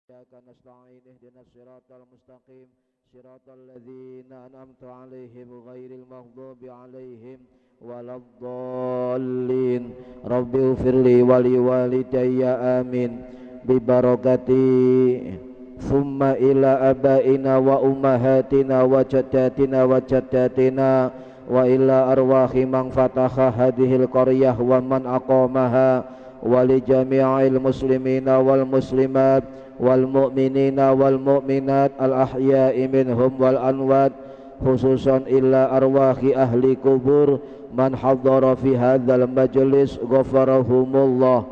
إياك نستعين اهدنا الصراط المستقيم صراط الذين أنعمت عليهم غير المغضوب عليهم ولا الضالين رب اغفر لي ولوالدي آمين ببركتي ثم إلى آبائنا وأمهاتنا وجداتنا وجداتنا وإلى أرواح من فتح هذه القرية ومن أقامها ولجميع المسلمين والمسلمات والمؤمنين والمؤمنات الأحياء منهم والأموات خصوصا إلى أرواح أهل قبور من حضر في هذا المجلس غفرهم الله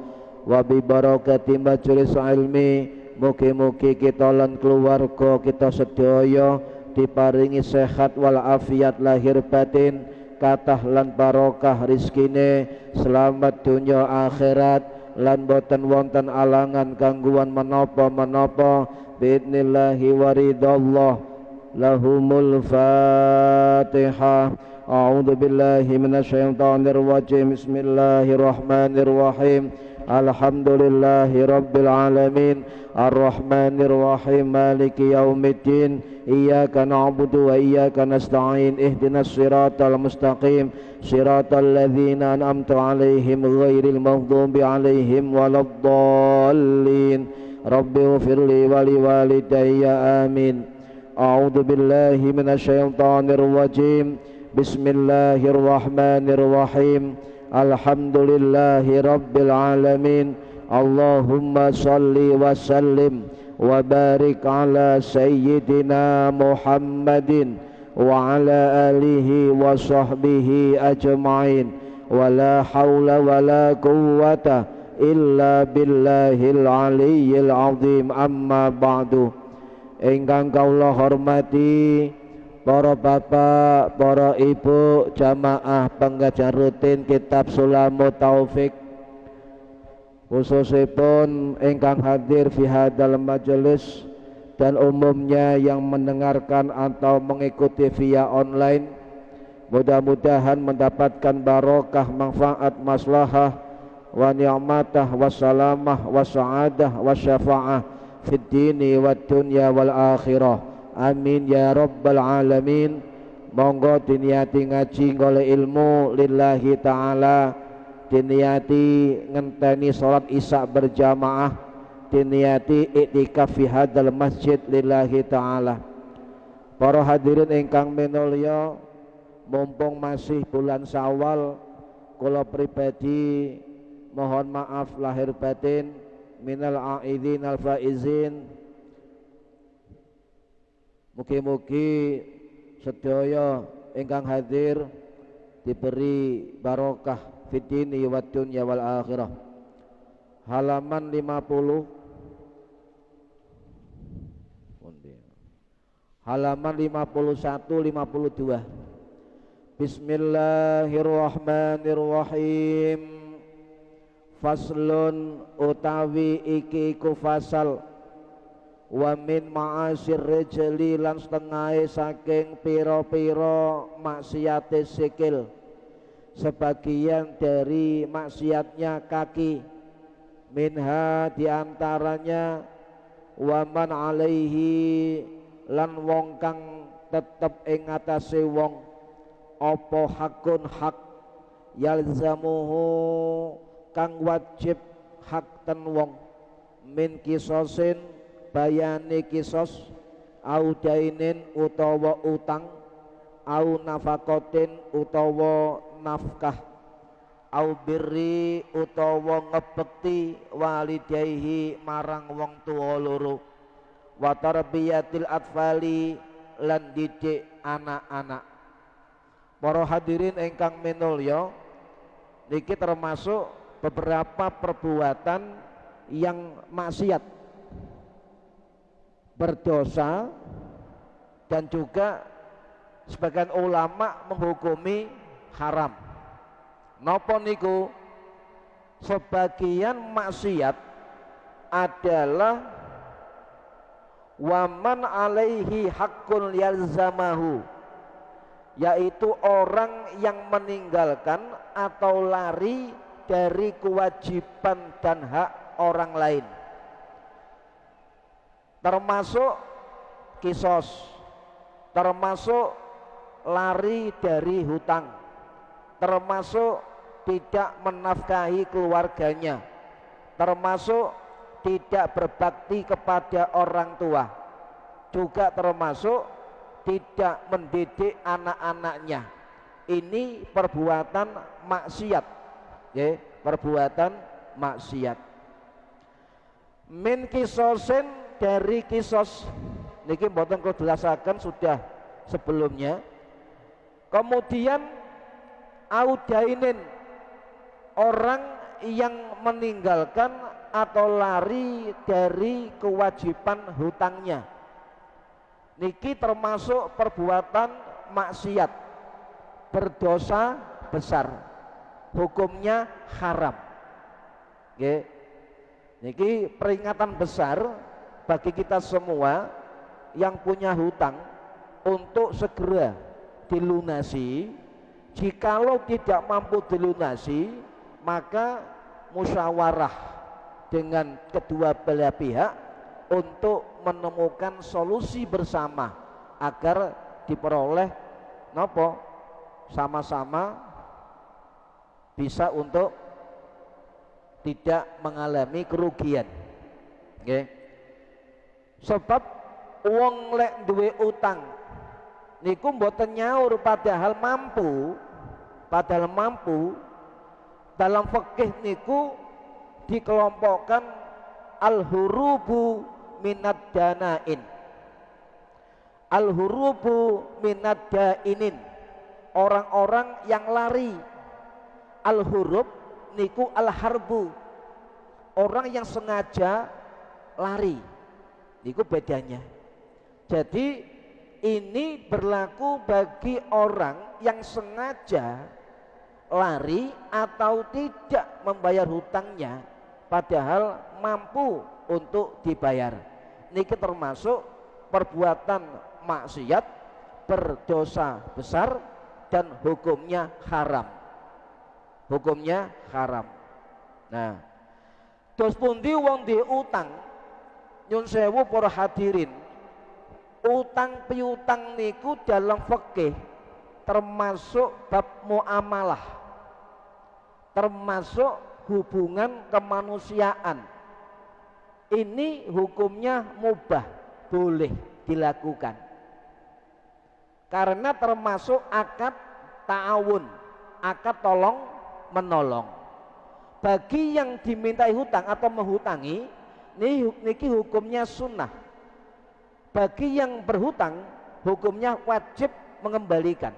وببركة majelis ilmi mugi-mugi kita lan keluarga kita sedaya diparingi sehat walafiat lahir batin kathah lan barokah rizkine selamat dunia akhirat lan boten wonten alangan gangguan menapa-menapa biidnillahi waridallah lahumul fatihah. A'udzu billahi minasyaitonir rajim. Bismillahirrahmanirrahim. Alhamdulillahi rabbil alamin arrahmanir rahim maliki yaumiddin iyyaka na'budu wa iyyaka nasta'in ihdinas siratal mustaqim siratal ladzina an'amta 'alaihim ghairil maghdubi 'alaihim waladdallin rabbighfirli wa liwalidayya amin. A'udzu billahi minasyaitonir rajim. Bismillahirrahmanirrahim. Alhamdulillahi rabbil alamin. Allahumma salli wa sallim wa barik ala sayyidina Muhammadin wa ala alihi wa sahbihi ajma'in wa la hawla wa la quwwata illa billahil aliyyil azim. Amma ba'du. Ingkang kawula hormati para bapak, para ibu, jamaah pengajar rutin kitab Sulamut Taufik, khususipun ingkang hadir fi hadal majelis dan umumnya yang mendengarkan atau mengikuti via online, mudah-mudahan mendapatkan barokah, manfaat, maslahah wa ni'matah wa salamah wa sa'adah wa syafa'ah fid dini wad dunya wal akhirah. Amin ya rabbal alamin. Monggo diniati ngaji ngole ilmu lillahi ta'ala, diniati ngenteni salat isya berjamaah, diniati iktikaf fi hadal masjid lillahi ta'ala. Para hadirin ingkang minulya, mumpung masih bulan Syawal, kula pribadi mohon maaf lahir batin minal aidin al faizin. Mugi-mugi sedaya ingkang hadir diberi barokah fid dini wad dunya wal akhirah. Halaman 50, halaman 51 52. Bismillahirrahmanirrahim. Faslun utawi iki ku fasal wa min ma'asir rijli lan setengah saking piro-piro maksiate sikil, sebagian dari maksiatnya kaki, minha diantaranya wa man alaihi lan wong kang tetep ing atase wong apa hakun hak yalzamuhu kang wajib hak ten wong min kisosin bayani kisos au dainin utawa utang au nafakotin utawa nafkah au birri utawa ngebekti walidayhi marang wong tuwa loro wa tarbiyatil atfali lan didik anak-anak. Para hadirin ingkang minulya, niki termasuk beberapa perbuatan yang maksiat, berdosa, dan juga sebagian ulama menghukumi haram. Napa niku? Sebagian maksiat adalah waman alaihi haqqun yalzamahu, yaitu orang yang meninggalkan atau lari dari kewajiban dan hak orang lain. termasuk kisos, termasuk lari dari hutang, termasuk tidak menafkahi keluarganya, termasuk tidak berbakti kepada orang tua, juga termasuk tidak mendidik anak-anaknya. Ini perbuatan maksiat, ya, perbuatan maksiat. Min kisosin, dari kisos niki mboten kula jelasaken sudah sebelumnya. Kemudian audainin, orang yang meninggalkan atau lari dari kewajiban hutangnya, niki termasuk perbuatan maksiat, berdosa besar, hukumnya haram. Nggih. Niki peringatan besar bagi kita semua yang punya hutang untuk segera dilunasi. Jikalau tidak mampu dilunasi, maka musyawarah dengan kedua belah pihak untuk menemukan solusi bersama agar diperoleh nopo sama-sama bisa untuk tidak mengalami kerugian. Okay. Sebab wong lek duwe utang niku mboten nyaur padahal mampu, dalam fikih niku dikelompokkan al-hurubu minad danain, al-hurubu minad dainin, orang-orang yang lari. Al-hurub niku al-harbu, orang yang sengaja lari, niku bedanya. Jadi ini berlaku bagi orang yang sengaja lari atau tidak membayar hutangnya padahal mampu untuk dibayar. Niki termasuk perbuatan maksiat, berdosa besar, dan hukumnya haram. Hukumnya haram. Nah, dos pundi wong di utang, nyun sewu para hadirin, utang piutang niku dalam fikih termasuk bab muamalah, termasuk hubungan kemanusiaan. Ini hukumnya mubah, boleh dilakukan karena termasuk akad ta'awun, akad tolong menolong. Bagi yang dimintai hutang atau menghutangi, niki hukumnya sunnah. Bagi yang berhutang, hukumnya wajib mengembalikan,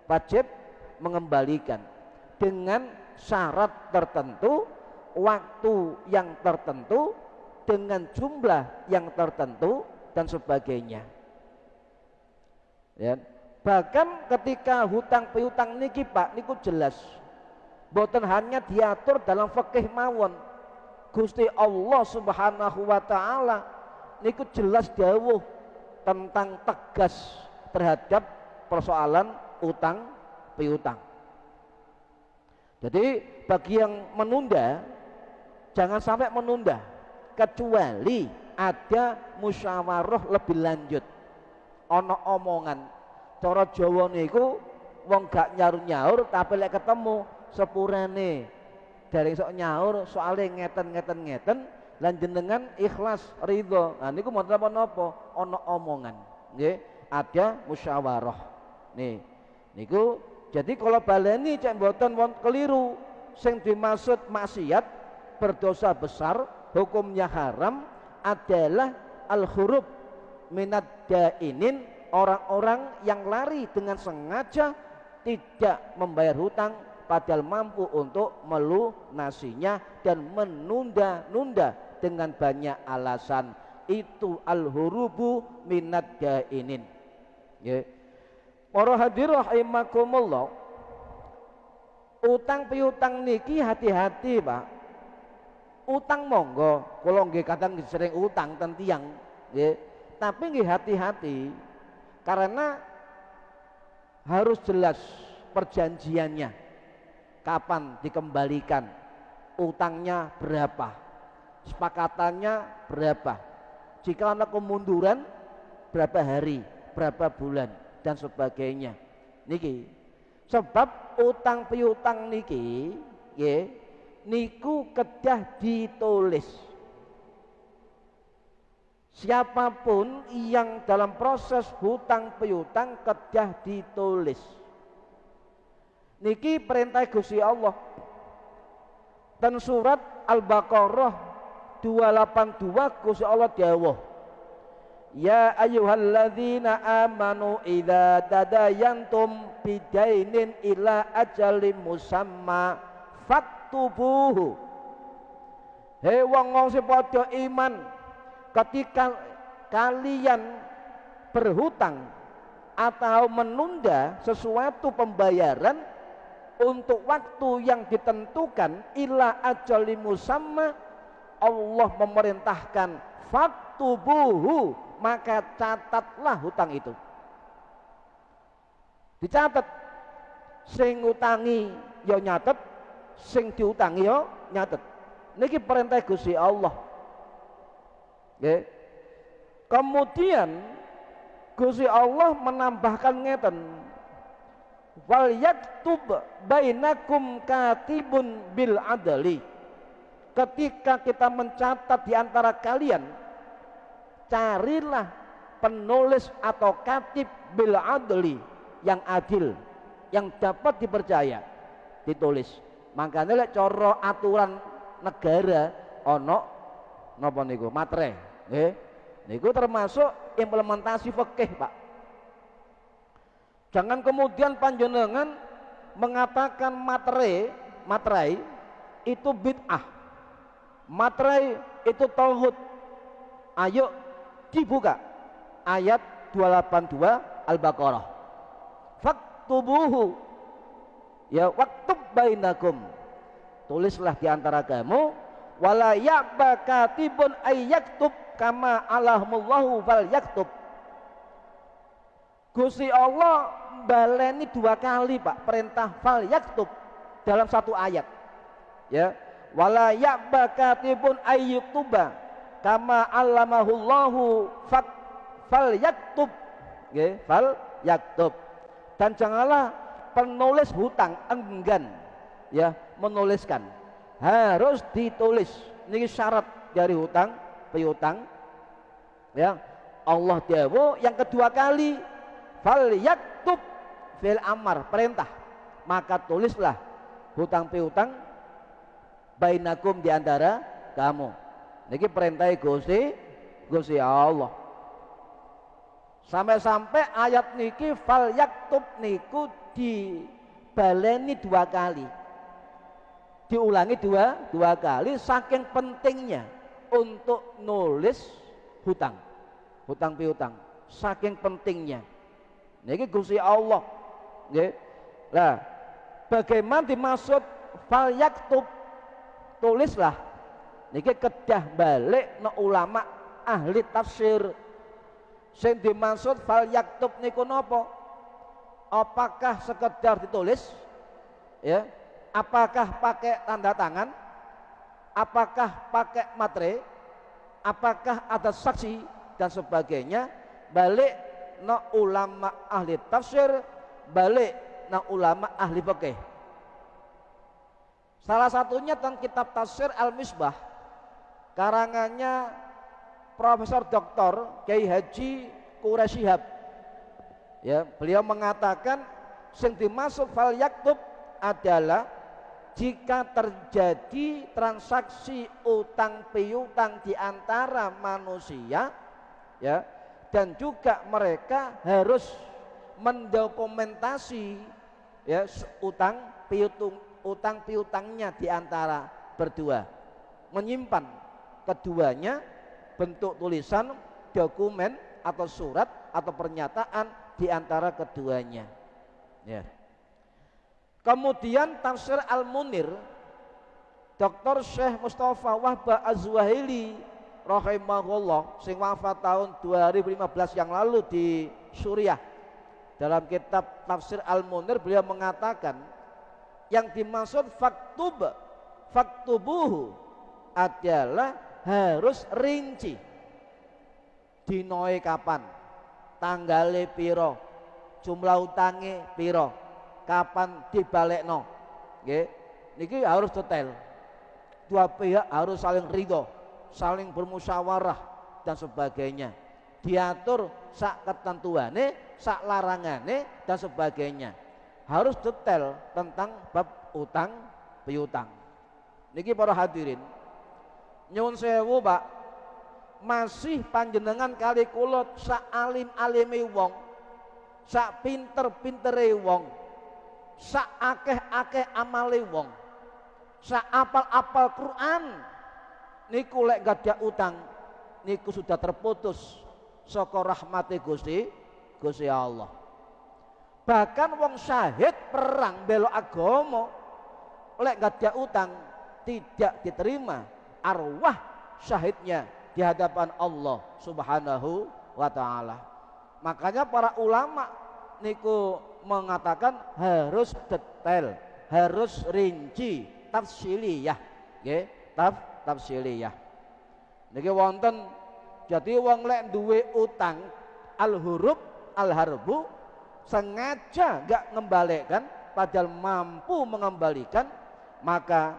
wajib mengembalikan dengan syarat tertentu, waktu yang tertentu, dengan jumlah yang tertentu, dan sebagainya. Ya. Bahkan ketika hutang piutang niki Pak, niku jelas boten hanya diatur dalam fikih mawon. Gusti Allah Subhanahu wa taala niku jelas dawuh tentang tegas terhadap persoalan utang piutang. Jadi bagi yang menunda, jangan sampai menunda kecuali ada musyawarah lebih lanjut, ono omongan. Cara Jawa niku wong gak nyaur-nyaur tapi lek ketemu sepurane dari sok nyaur soalnya ngeten lan jenengan ikhlas ridho. Nah niku mboten napa-napa, ana omongan nggih, ada musyawarah. Nih niku jadi kalau baleni cek mboten keliru, sing dimaksud maksiat berdosa besar hukumnya haram adalah al-hurub minad dainin, orang-orang yang lari dengan sengaja tidak membayar hutang padahal mampu untuk melunasinya dan menunda-nunda dengan banyak alasan. Itu al-hurubu minad dainin. Ya. Para hadirin rahimakumullah, utang piutang niki hati-hati Pak. Utang monggo, kalau nggih kadang sering utang ten tiyang, nggih. Tapi nggih hati-hati karena harus jelas perjanjiannya, kapan dikembalikan, utangnya berapa, sepakatannya berapa. Jika ada kemunduran berapa hari, berapa bulan dan sebagainya. Niki sebab utang piutang niki nggih niku kedah ditulis. Siapapun yang dalam proses hutang piutang kedah ditulis. Niki perintah Gusti Allah. Dan surat Al-Baqarah 282 Gusti Allah dawuh, ya ayyuhalladzina amanu idza tadayantum bidainin ila ajalin musamma faktubuhu. Hei wong sing padha iman, ketika kalian berhutang atau menunda sesuatu pembayaran untuk waktu yang ditentukan ila ajalin musamma, Allah memerintahkan faktubuhu, maka catatlah hutang itu. Dicatat, sing ngutangi ya nyatet, sing diutangi ya nyatet. Niki perintah Gusti Allah. Nggih. Kemudian Gusti Allah menambahkan ngeten, wal yaktub bainakum katibun bil adli. Ketika kita mencatat di antara kalian, carilah penulis atau katib bil adli, yang adil, yang dapat dipercaya, ditulis. Makanya lek cara aturan negara ono napa niku matre, nggih. Niku termasuk implementasi fikih, Pak. Jangan kemudian panjenengan mengatakan materai itu bid'ah, materai itu tauhid. Ayo dibuka ayat 282 Al-Baqarah. Faktubuhu, ya waktub bainakum, tulislah di antara kamu, wala ya'ba katibun ayyaktub kama alahumullahu fal yaktub. Gusti Allah baleni dua kali, Pak, perintah fal yaktub dalam satu ayat. Ya, wala ya'ba katibun ayyaktuba kama allamahullahu fal yaktub. Nggih, fal yaktub. Dan janganlah penulis hutang enggan ya menuliskan, harus ditulis. Ini syarat dari hutang piutang. Ya, Allah dawuh yang kedua kali fal yaktub fil amar, perintah, maka tulislah hutang piutang bainakum di antara kamu. Niki perintah Gusti Allah. Sampai-sampai ayat niki fal yaktub niku dibaleni dua kali, diulangi dua kali, saking pentingnya untuk nulis hutang piutang, saking pentingnya. Niki Gusti Allah, nggih. Lah, bagaimana dimaksud fal yaktub, tulislah? Niki kedah balik na ulama ahli tafsir. Sing dimaksud fal yaktub niku napa? Apakah sekedar ditulis? Ya. Apakah pakai tanda tangan? Apakah pakai matre? Apakah ada saksi dan sebagainya? Balik na ulama ahli tafsir, balik na ulama ahli fikih. Salah satunya tentang kitab tafsir Al-Misbah, karangannya Profesor Dr. Kiai Haji Quraisy Shihab. Ya, beliau mengatakan sing dimaksud fal yaktub adalah jika terjadi transaksi utang piutang di antara manusia, ya, dan juga mereka harus mendokumentasi ya utang piutangnya di antara berdua, menyimpan keduanya bentuk tulisan, dokumen atau surat atau pernyataan di antara keduanya. Ya. Kemudian tafsir Al-Munir, Dr. Syekh Mustafa Wahbah Az-Zuhaili rahimahullah, sing wafat tahun 2015 yang lalu di Suriah. Dalam kitab tafsir Al-Munir beliau mengatakan yang dimaksud faktubuhu adalah harus rinci. dinoe kapan, tanggale piro, jumlah utange piro, kapan dibalekno. Nggih, niki harus detail. Dua pihak harus saling ridho, saling bermusyawarah dan sebagainya. Diatur sak ketentuane, sak larangane dan sebagainya. Harus detail tentang bab utang piutang. Niki para hadirin, nyuwun sewu Pak, masih panjenengan kali kula sak alim-alime wong, sak pinter-pintere wong, sak akeh-akeh amale wong, sak apal-apal Quran, niku lek gadah utang niku sudah terputus saka rahmate Gusti Allah. Bahkan wong syahid perang bela agama lek gadah utang tidak diterima arwah syahidnya di hadapan Allah Subhanahu wa taala. Makanya para ulama niku mengatakan harus detail, harus rinci, tafsiliyah, nggih, tafsiliyah. Niki wonten, jadi wong lek duwe utang al-hurub al-harbu sengaja enggak ngembalikan padahal mampu mengembalikan, maka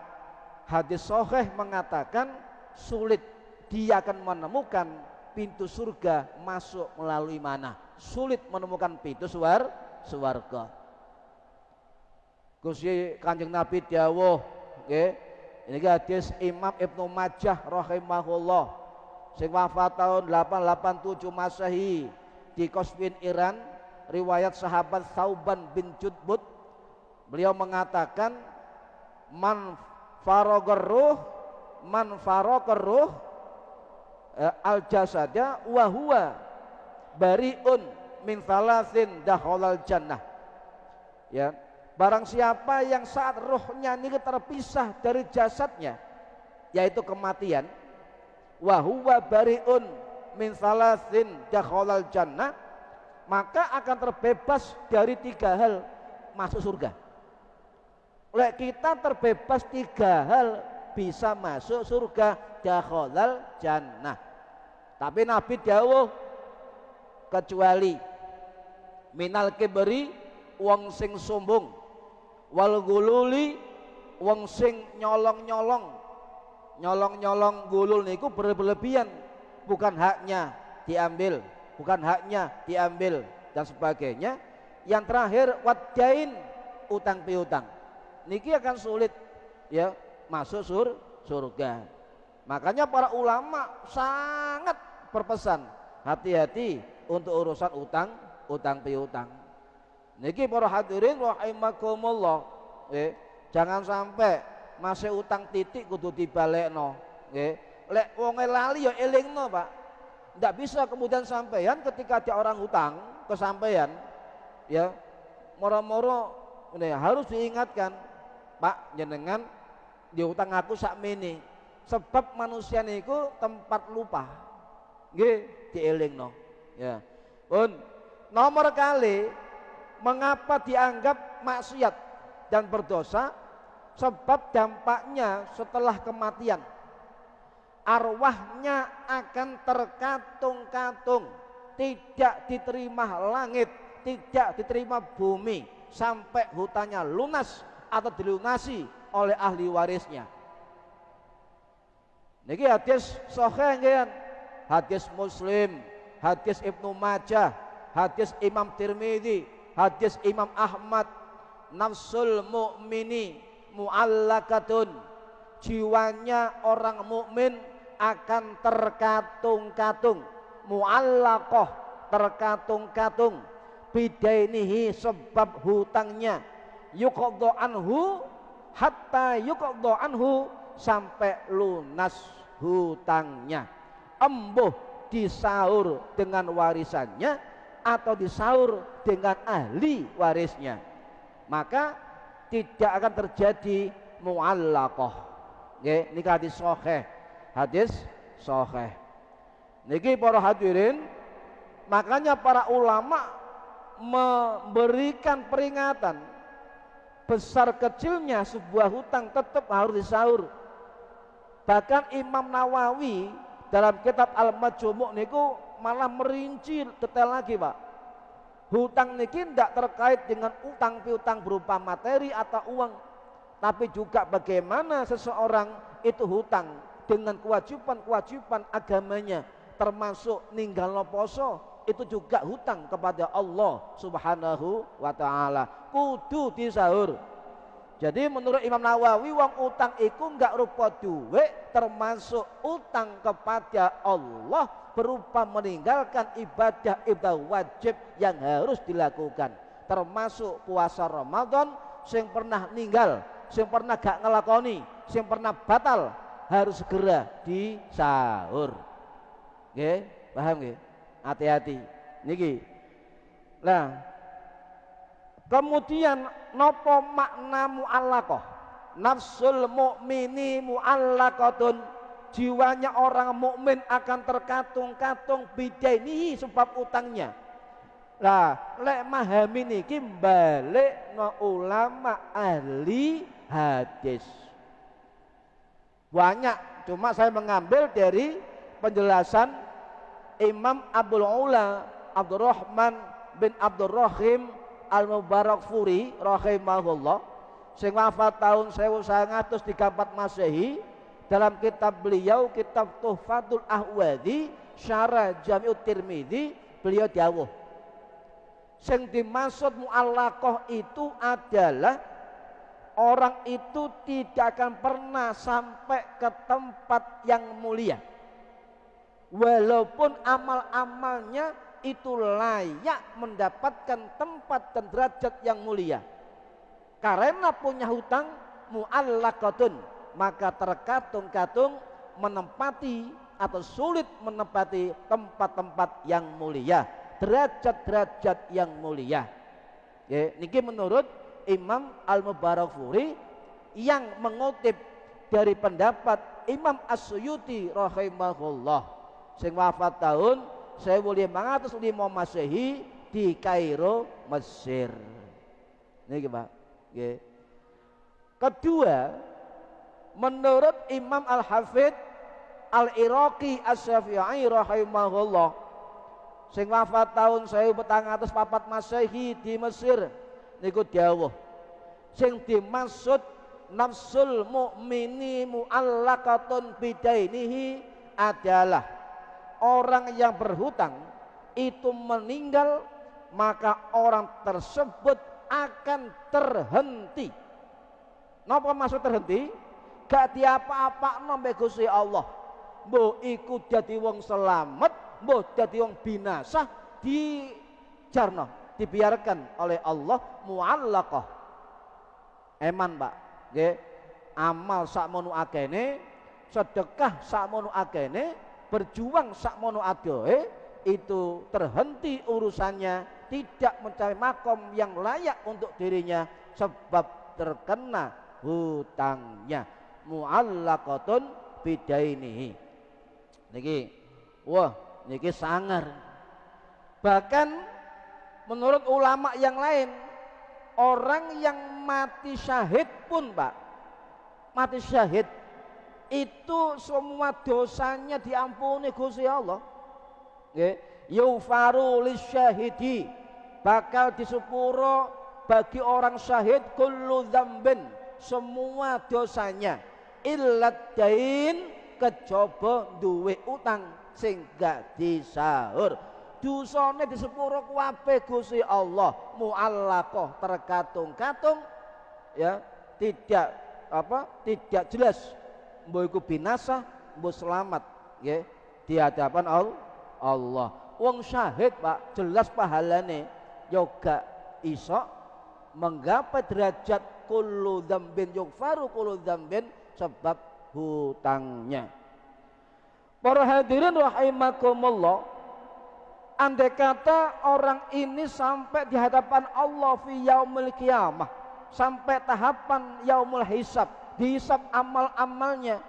hadis sahih mengatakan sulit dia akan menemukan pintu surga masuk melalui mana, sulit menemukan pintu swarga. Gusti Kanjeng Nabi dawuh, nggih, ini hadis Imam Ibnu Majah rahimahullah sing wafat tahun 887 Masehi di Qazwin Iran, riwayat sahabat Thauban bin Judbud. Beliau mengatakan man faraqar ruh al jasada wa huwa bariun min thalathin dakhalal jannah. Ya, barang siapa yang saat rohnya ini terpisah dari jasadnya, yaitu kematian, wa huwa bariun min thalathin dakhalal jannah, maka akan terbebas dari 3 hal masuk surga. Lek kita terbebas 3 hal bisa masuk surga, dakhalal jannah. Tapi Nabi dawuh kecuali minal kibri wong sing sombong, wal gululi wong sing nyolong gulul niku berlebihan, bukan haknya diambil, dan sebagainya. Yang terakhir wadain, utang piutang. Niki akan sulit ya masuk surga. Makanya para ulama sangat berpesan hati-hati untuk urusan utang piutang. Niki para hadirin rahimakumullah, jangan sampai masih utang titik kudu dibalekno, nggih. Lek wonge lali ya elingno, Pak. Ndak bisa kemudian sampeyan ketika ada orang utang ke sampeyan ya moro-moro harus diingatkan, Pak, jenengan diutang aku sakmene. Sebab manusia niku tempat lupa. Nggih, dielingno. Ya. Pun nomor kali mengapa dianggap maksiat dan berdosa? Sebab dampaknya setelah kematian arwahnya akan terkatung-katung, tidak diterima langit, tidak diterima bumi sampai hutangnya lunas atau dilunasi oleh ahli warisnya. Niki hadis sahih nggih, hadis Muslim, hadis Ibnu Majah, hadis Imam Tirmidzi, hadis Imam Ahmad. Nafsul mu'mini mu'allakatun, jiwanya orang mukmin akan terkatung-katung, mu'allaqah, terkatung-katung, bidainihi, sebab hutangnya, yuqadha anhu hatta yuqadha anhu, sampai lunas hutangnya, embuh disaur dengan warisannya atau disaur dengan ahli warisnya, maka tidak akan terjadi mu'allaqah. Nggih, niki hadis sahih, hadis sahih. Niki para hadirin, makanya para ulama memberikan peringatan besar kecilnya sebuah hutang tetap harus disaur. Bahkan Imam Nawawi dalam kitab Al-Majmu' niku malah merinci detail lagi Pak. Hutang niki tidak terkait dengan utang piutang berupa materi atau uang, tapi juga bagaimana seseorang itu hutang dengan kewajiban-kewajiban agamanya, termasuk ninggal poso, itu juga hutang kepada Allah Subhanahu wa taala, kudu disahur. Jadi menurut Imam Nawawi, wong utang iku enggak rupa duit, termasuk utang kepada Allah berupa meninggalkan ibadah wajib yang harus dilakukan, termasuk puasa Ramadan. Sing pernah ninggal, sing pernah gak ngelakoni, sing pernah batal, harus segera disahur. Nggih, paham nggih? Hati-hati niki. Nah, kemudian nopo makna mu'allaqah? Nafsul mu'mini mu'allaqatun, jiwanya orang mukmin akan terkatung-katung bidainihi, sebab utangnya. Lah lek mahami niki balik no ulama ahli hadis banyak, cuma saya mengambil dari penjelasan Imam Abdul Ula Abdurrahman bin Abdurrahim Al-Mubarakfuri rahimahullah, sing wafat tahun 1934 Masehi. Dalam kitab beliau, kitab Tuhfatul Ahwadhi Syarah Jami'ut Tirmidzi, beliau dawuh sing dimaksud mu'allaqah itu adalah orang itu tidak akan pernah sampai ke tempat yang mulia, walaupun amal-amalnya itu layak mendapatkan tempat dan derajat yang mulia. Karena punya hutang mu'allaqatun, maka terkatung-katung menempati atau sulit menempati tempat-tempat yang mulia, derajat-derajat yang mulia. Ya, niki menurut Imam Al-Mubarakfuri yang mengutip dari pendapat Imam As-Suyuti rahimahullah, sing wafat tahun 1505 Masehi di Kairo, Mesir. Niki Pak. Ya. Kedua, menurut Imam Al-Hafidh Al-Iraqi As-Syafi'i rahimahullah, sing wafat tahun 1404 Masehi di Mesir, niku dawuh sing dimaksud nafsul mu'mini mu'allaqatun bidainihi adalah orang yang berhutang itu meninggal, maka orang tersebut akan terhenti. Napa maksud terhenti? Gak diapa-apakno mbek Gusti Allah, mbok iku dadi wong selamat, mbok dadi wong binasa, dijarno, dibiarkan oleh Allah mu'allaqah. Eman Pak, nggih. Amal sakmono akene, sedekah sakmono akene, berjuang sakmono adohe, itu terhenti urusannya, tidak mencari makom yang layak untuk dirinya sebab terkena hutangnya. Mu'allaqatun bidainihi. Niki, wah, niki sangar. Bahkan menurut ulama yang lain, orang yang mati syahid pun Pak, mati syahid itu semua dosanya diampuni Gusti Allah. Nggih, yufaru lisyahidi, bakal disepuro bagi orang syahid kullu dzambin, semua dosanya, illat dain, kejaba duwe utang sing gak disahur, dosane disepuro kabeh Gusti Allah. Mu'allaqah, terkatung-katung, ya, tidak tidak jelas mbok iku binasa mbok selamat, ya, di hadapan Allah. Wong syahid Pak jelas pahalane yoga iso menggapai derajat kullu dzambin yughfaru kullu dzambin sebab hutangnya. Para hadirin rahimakumullah, andai kata orang ini sampai di hadapan Allah fi yaumil qiyamah, sampai tahapan yaumul hisab, dihisab amal-amalnya,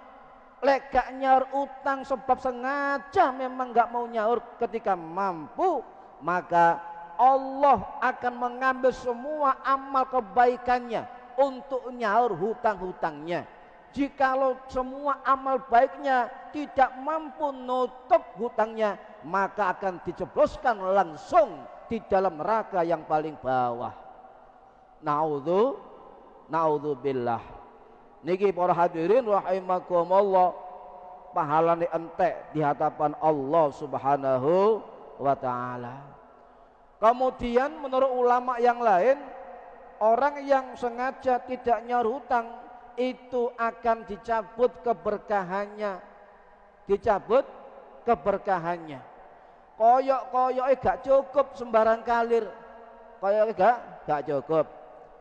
lek gak nyaur utang sebab sengaja memang gak mau nyaur, ketika mampu maka Allah akan mengambil semua amal kebaikannya untuk nyaur hutang-hutangnya. Jikalau semua amal baiknya tidak mampu nutup hutangnya, maka akan dijebloskan langsung di dalam neraka yang paling bawah. Naudzubillah. Niki para hadirin rahimakumullah, pahalane entek di hadapan Allah Subhanahu wa taala. Kemudian menurut ulama yang lain, orang yang sengaja tidak nyaur hutang itu akan dicabut keberkahannya. Dicabut keberkahannya. Koyok-koyoknya gak cukup sembarang kalir. Koyoknya gak cukup.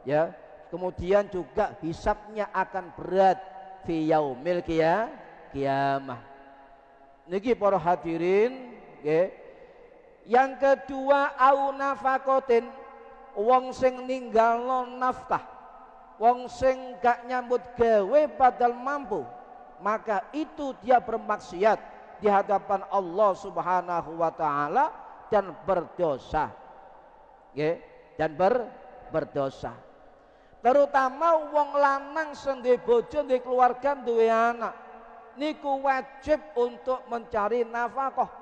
Ya. Kemudian juga hisabnya akan berat fi yaumil qiyamah. Niki para hadirin, nggih. Yang kedua, au nafakotin, wong sing ninggalno nafkah, wong sing gak nyambut gawe padahal mampu, maka itu dia bermaksiat di hadapan Allah Subhanahu wa taala dan berdosa. Nggih, dan berdosa. Terutama wong lanang sing duwe bojo, duwe keluarga, duwe anak, niku wajib untuk mencari nafkah.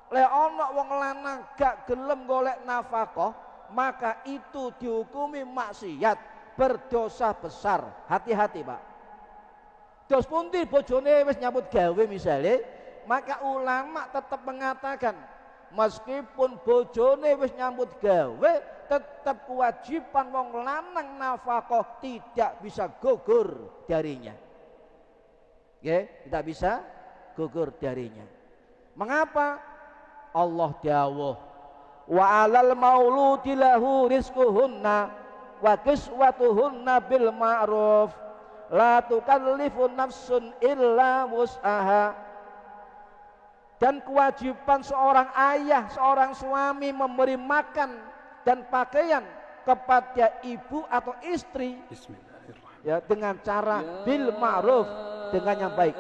Lek ana wong lanang gak gelem golek nafkah, maka itu dihukumi maksiat, berdosa besar. Hati-hati, Pak. Dos pundi bojone wis nyambut gawe misale, maka ulama tetap mengatakan meskipun bojone wis nyambut gawe, tetap kewajiban wong lanang nafkah tidak bisa gugur darinya. Nggih, tidak bisa gugur darinya. Mengapa? Allah dawuh, wa 'alal mauludi lahu rizquhunna wa kiswatuhunna bil ma'ruf la tukallifu nafsun illa wus'aha. Dan kewajiban seorang ayah, seorang suami memberi makan dan pakaian kepada ibu atau istri ya, dengan cara bil ma'ruf, dengan yang baik.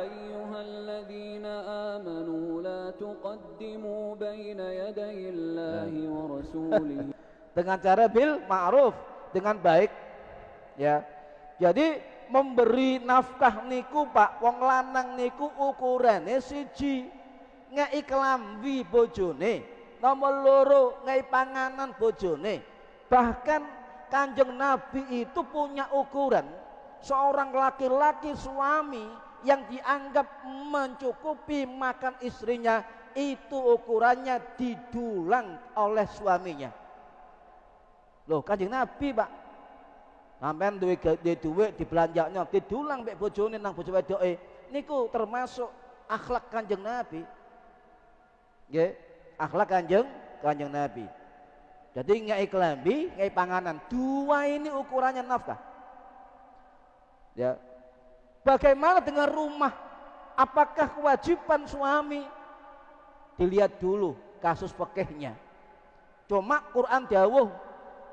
Dengan cara bil ma'ruf, dengan baik ya. Jadi memberi nafkah niku Pak, wong lanang niku ukurane siji, ngei klambi bojone, nomor loro ngei panganan bojone. Bahkan Kanjeng Nabi itu punya ukuran, seorang laki-laki suami yang dianggap mencukupi makan istrinya itu ukurannya didulang oleh suaminya. Loh, Kanjeng Nabi Pak, sampean duwe duit dibelanjakno didulang mek bojone nang bojo wedoke, niku termasuk akhlak Kanjeng Nabi. Nggih, akhlak Kanjeng Nabi. Jadi ngei klambi, ngei panganan, dua ini ukurannya nafkah. Ya. Bagaimana dengan rumah? Apakah kewajiban suami? Dilihat dulu kasus fikihnya. Cuma Quran dawuh,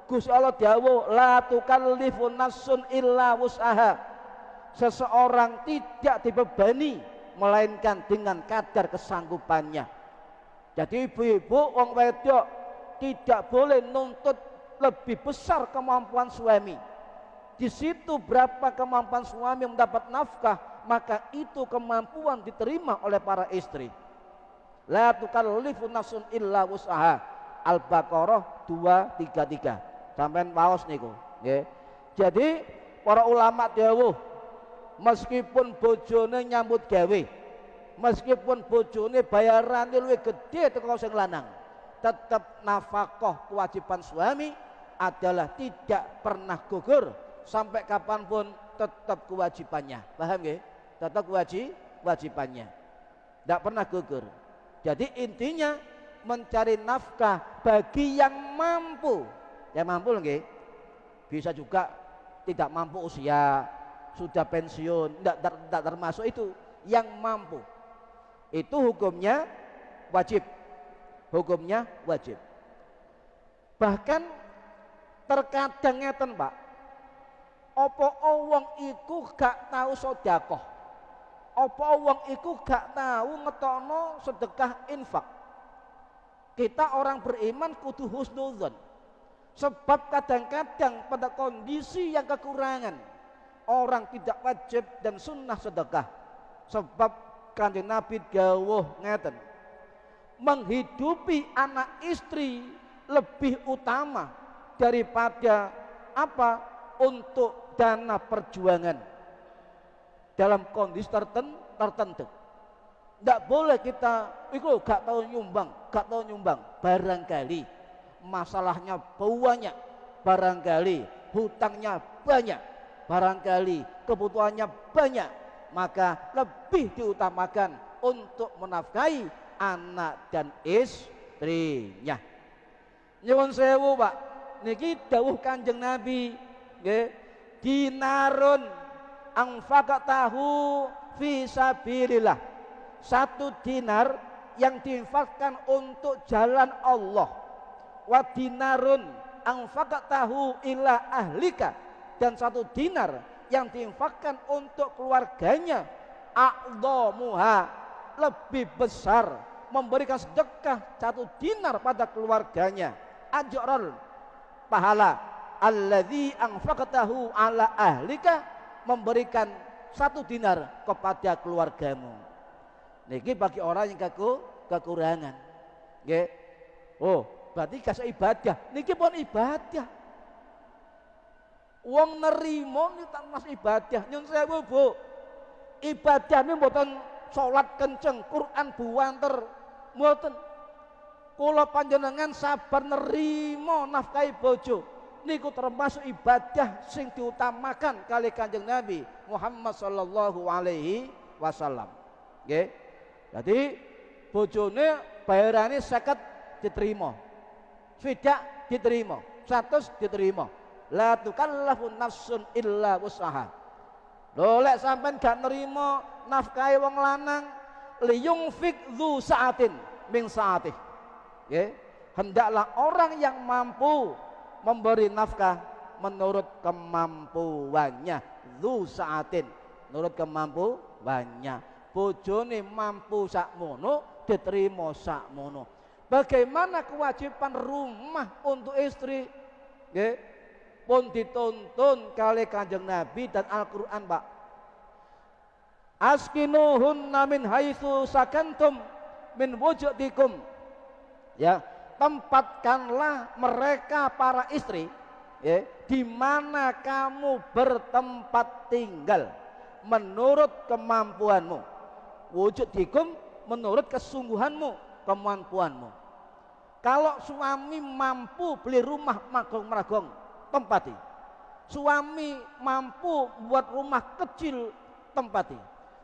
Gusti Allah dawuh, la tukallifu nafsun illa wus'aha. Seseorang tidak dibebani melainkan dengan kadar kesanggupannya. Jadi ibu-ibu wong wedok tidak boleh nuntut lebih besar kemampuan suami. Di situ berapa kemampuan suami mendapat nafkah, maka itu kemampuan diterima oleh para istri. La tukallifu nafsun illa wus'aha. Al-Baqarah 233. Sampeyan waos niku, nggih. Jadi para ulama dawuh, meskipun bojone nyambut gawe, meskipun bojone bayarane luwih gede teko sing lanang, tetap nafkah kewajiban suami adalah tidak pernah gugur sampai kapanpun, tetap kewajibannya. Paham nggih? Tetap kewajibannya, tidak pernah gugur. Jadi intinya mencari nafkah bagi yang mampu. Yang mampu nggih. Bisa juga tidak mampu, usia sudah pensiun, tidak termasuk itu. Yang mampu itu hukumnya wajib. Hukumnya wajib. Bahkan terkadang ngeten Pak, apa wong iku gak tahu sedekah, apa wong iku gak tahu ngetokno sedekah infak. Kita orang beriman kudu husnudzon, sebab kadang-kadang pada kondisi yang kekurangan orang tidak wajib dan sunnah sedekah. Sebab Kanjeng Nabi dawuh ngeten, menghidupi anak istri lebih utama daripada apa? Untuk dana perjuangan dalam kondisi tertentu. Tidak boleh kita itu gak tahu nyumbang, barangkali masalahnya banyak, barangkali hutangnya banyak, barangkali kebutuhannya banyak, maka lebih diutamakan untuk menafkahi anak dan istrinya. Nyuwun sewu Pak, niki dawuh Kanjeng Nabi nggih, dinarun anfaqatahu fi sabilillah. Satu dinar yang diinfakkan untuk jalan Allah. Wa dinarun anfaqatahu ila ahlika, dan satu dinar yang diinfakkan untuk keluarganya, a'dhamuha, lebih besar memberikan sedekah satu dinar pada keluarganya, ajral, pahala, alladzi anfaqatahu ala ahlika, memberikan satu dinar kepada keluargamu. Niki bagi orang yang kekurangan, nggih. Oh, berarti kasih ibadah. Niki pun ibadah. Wong nerimo niku mas ibadah. Nyun sewu Bu, ibadah niku mboten salat kenceng, Quran buwanter, mboten. Kula panjenengan sabar nerimo nafkahi bojo, niku termasuk ibadah sing diutamakan kali Kanjeng Nabi Muhammad sallallahu alaihi wasallam. Nggih. Jadi bojone bayarane 50 diterima, swidak diterima, 100 diterima. La tukallafu nafsun illa wus'aha. Lho lek sampean gak nerima nafkahi wong lanang, liyungfik dzu sa'atin min sa'atih. Nggih, hendaklah orang yang mampu memberi nafkah menurut kemampuannya, dzu sa'atin, menurut kemampuannya. Bojone mampu sakmono, diterima sakmono. Bagaimana kewajiban rumah untuk istri? Nggih, pun dituntun kali Kanjeng Nabi dan Al-Qur'an, Pak. Askinuhunna min haitsu sakantum min wujudikum. Ya, tempatkanlah mereka para istri, ya, di mana kamu bertempat tinggal menurut kemampuanmu. Wujudikum, menurut kesungguhanmu, kemampuanmu. Kalau suami mampu beli rumah magong-magong, tempati. Suami mampu buat rumah kecil, tempati.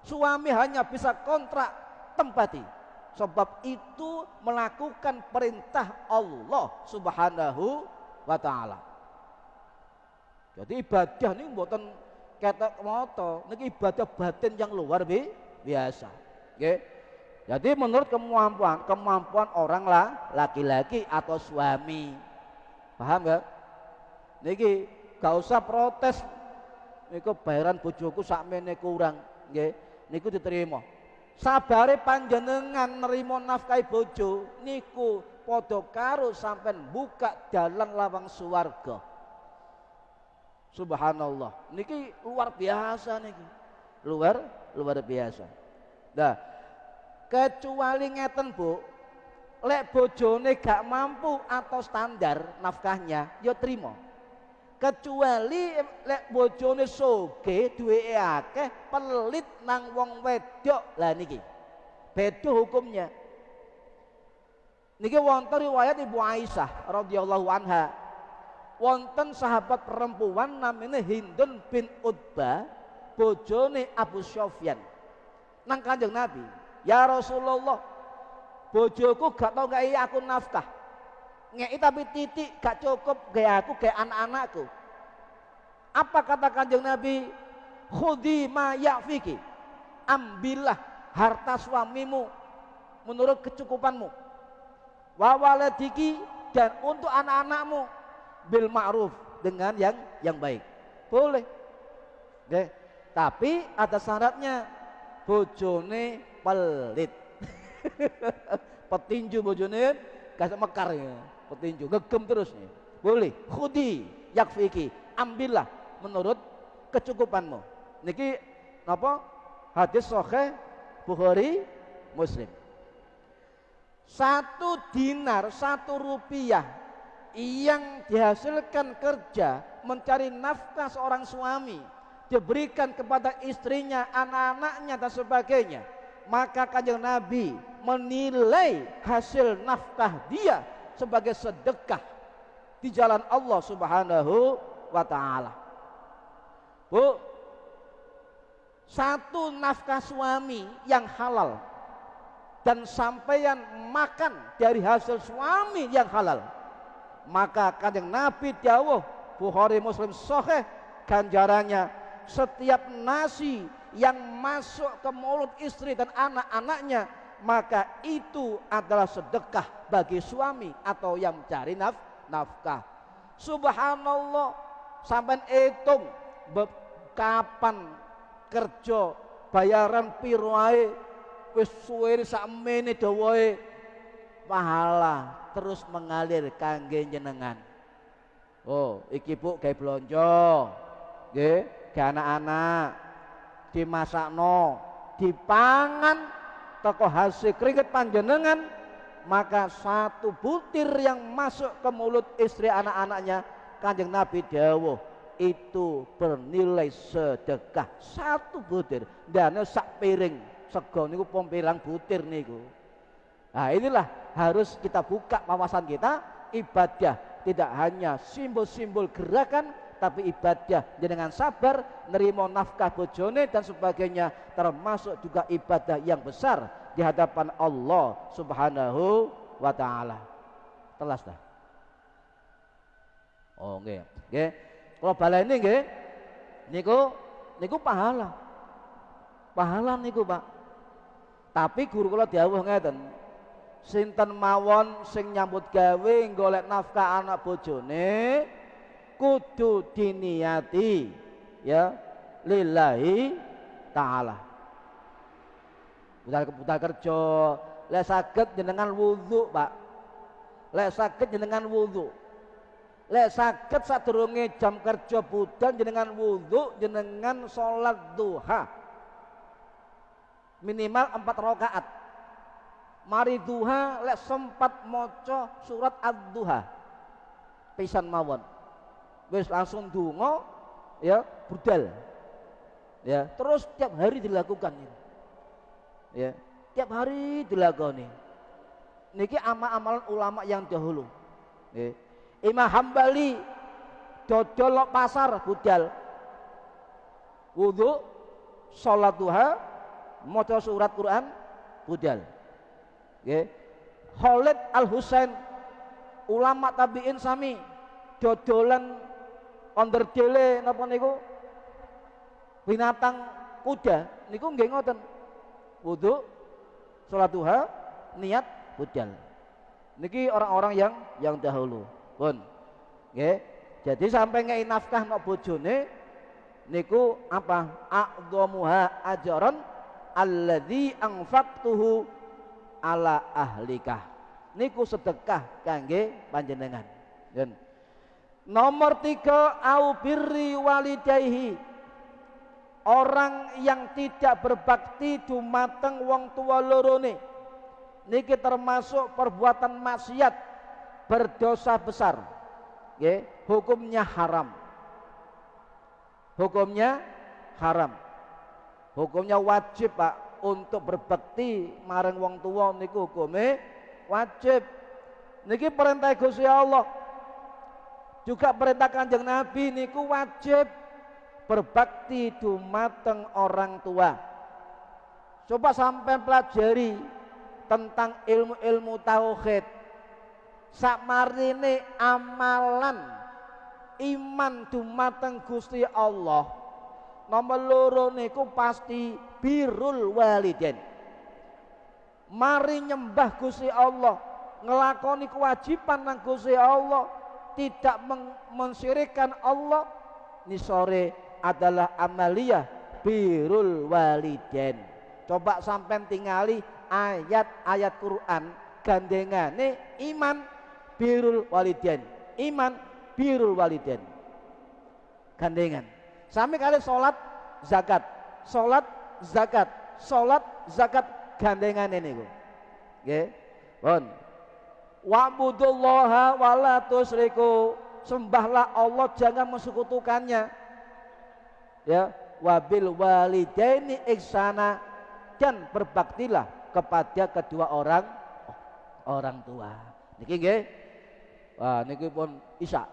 Suami hanya bisa kontrak, tempati. Sebab itu melakukan perintah Allah Subhanahu wa ta'ala. Jadi ibadah ini mboten ketok moto, niki ibadah batin yang luar biasa. Oke. Jadi menurut kemampuan orang lah, laki-laki atau suami. Paham gak? Niki gak usah protes. Niku bayaran bojoku sakmene kurang, nggih. Niku diterima. Sabare panjenengan nerima nafkahi bojo niku padha karo sampean buka dalan lawang swarga. Subhanallah. Niki luar biasa niki. Luar biasa. Nah, kecuali ngeten Bu, lek bojone gak mampu atau standar nafkahnya, ya terima. Kecuali lek bojone soge, duweke akeh, pelit nang wong wedok, lah niki beda hukumnya. Niki wonten riwayat Ibu Aisyah radhiyallahu anha, wonten sahabat perempuan namanya Hindun bin Utbah, bojone Abu Sufyan, nang Kanjeng Nabi, ya Rasulullah, bojoku gak tau ngei aku nafkah, ngei tapi titik gak cukup gaya aku gaya anak-anakku. Apa kata Kanjeng Nabi? Khudi ma ya'fiki, ambillah harta suamimu menurut kecukupanmu, wa waladiki, dan untuk anak-anakmu, bil ma'ruf, dengan yang baik. Boleh. Oke. Tapi ada syaratnya, bojone pelit. Petinju bojone kasih mekar ya, petinju ngegem terus nih. Boleh. Khudi yakfiki, ambillah menurut kecukupanmu. Niki napa? Hadis sahih Bukhari Muslim. 1 dinar, 1 rupiah yang dihasilkan kerja mencari nafkah seorang suami, diberikan kepada istrinya, anak-anaknya dan sebagainya, maka Kanjeng Nabi menilai hasil nafkah dia sebagai sedekah di jalan Allah Subhanahu wa ta'ala. Bu, 1 nafkah suami yang halal dan sampeyan makan dari hasil suami yang halal, maka Kanjeng Nabi dawuh, Bukhari Muslim sahih, ganjarannya setiap nasi yang masuk ke mulut istri dan anak-anaknya, maka itu adalah sedekah bagi suami atau yang mencari nafkah. Subhanallah, sampean hitung kapan kerja bayaran piro ae, wis suwe sakmene dawae, pahala terus mengalir kangge jenengan. Oh, iki Bu gawe blonjo, nggih, gawe anak-anak, dimasakno, dipangan teko hasil keringet panjenengan, maka 1 butir yang masuk ke mulut istri anak-anaknya, Kanjeng Nabi dawuh itu bernilai sedekah 1 butir. Dane sak piring sego niku pirang butir niku. Nah, inilah harus kita buka wawasan kita. Ibadah tidak hanya simbol-simbol gerakan, tapi ibadah dengan sabar, nerima nafkah bojone dan sebagainya, termasuk juga ibadah yang besar di hadapan Allah Subhanahu wa ta'ala. Telas dah. Oh nggih. Nggih. Kalau baleni nggih, niku pahala. Pahala niku, Pak. Tapi guru kula dawuh ngeten, sinten mawon sing nyambut gawe golek nafkah anak bojone kudu diniati ya lillahi ta'ala. Budal kerja, lek saged jenengan wudu, Pak. Lek saged jenengan wudu. Lek saged sadurunge jam kerja budal jenengan wudu, jenengan salat duha. Minimal 4 rakaat. Mari duha lek sempat maca surat ad-duha pisan mawon, wis langsung donga ya budal ya, terus tiap hari dilakukan ya, tiap hari dilakoni. Niki amal-amalan ulama yang dahulu ya. Imam Hambali dodol pasar budal, wudu, salat duha, maca surat Quran budal. Nggih. Khalid Al-Husain, ulama tabi'in sami dodolan onderdele napa niku binatang kuda niku nggih ngoten. Wudu, salat duha, niat budal. Niki orang-orang yang dahulu. Pun. Nggih. Jadi sampai ngei nafkah nok bojone niku apa? A'dhamuha ajran alladzi anfaqtuhu ala ahlikah, niku sedekah kangge panjenengan. Nomor 3, au birri walidayhi, orang yang tidak berbakti dumateng wong tua lorone, niki termasuk perbuatan maksiat, berdosa besar. Nggih, hukumnya haram. Hukumnya haram. Hukumnya wajib, Pak. Untuk berbakti marang wong tua niku hukume wajib. Niki perintah Gusti Allah, juga perintah Kanjeng Nabi niku wajib berbakti dumateng orang tua. Coba sampai pelajari tentang ilmu-ilmu tauhid. Sakmarine amalan iman dumateng Gusti Allah, nomor loro niku pasti birrul walidain. Mari nyembah Gusti Allah, ngelakoni kewajiban nang Gusti Allah, tidak mensyirikkan Allah, nisore adalah amaliyah birrul walidain. Coba sampean tingali ayat-ayat Quran gandengane iman birrul walidain, iman birrul walidain gandengan. Sami kali salat zakat, salat zakat, salat zakat gandengane niku. Nggih. Pun. Wa'budullaha wa la tusyriku. Sembahlah Allah, jangan mensekutukannya. Ya, wabil walidaini ihsana, dan berbaktilah kepada kedua orang tua. Niki nggih. Wah, niki pun isya.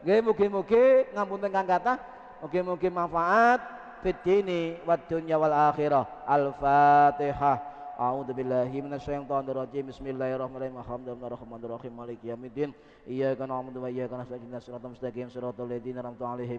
Nggih, mugi-mugi ngapunten kang kathah, mugi-mugi manfaat fid dini wad dunya wal akhirah. Al-Fatihah. A'udzu billahi minasyaitonir rajim. Bismillahirrahmanirrahim. Alhamdulillahirabbil alamin. Maliki yaumiddin. Iyyaka na'budu wa iyyaka nasta'in. Shiratal mustaqim. Shiratal ladzina an'amta 'alaihim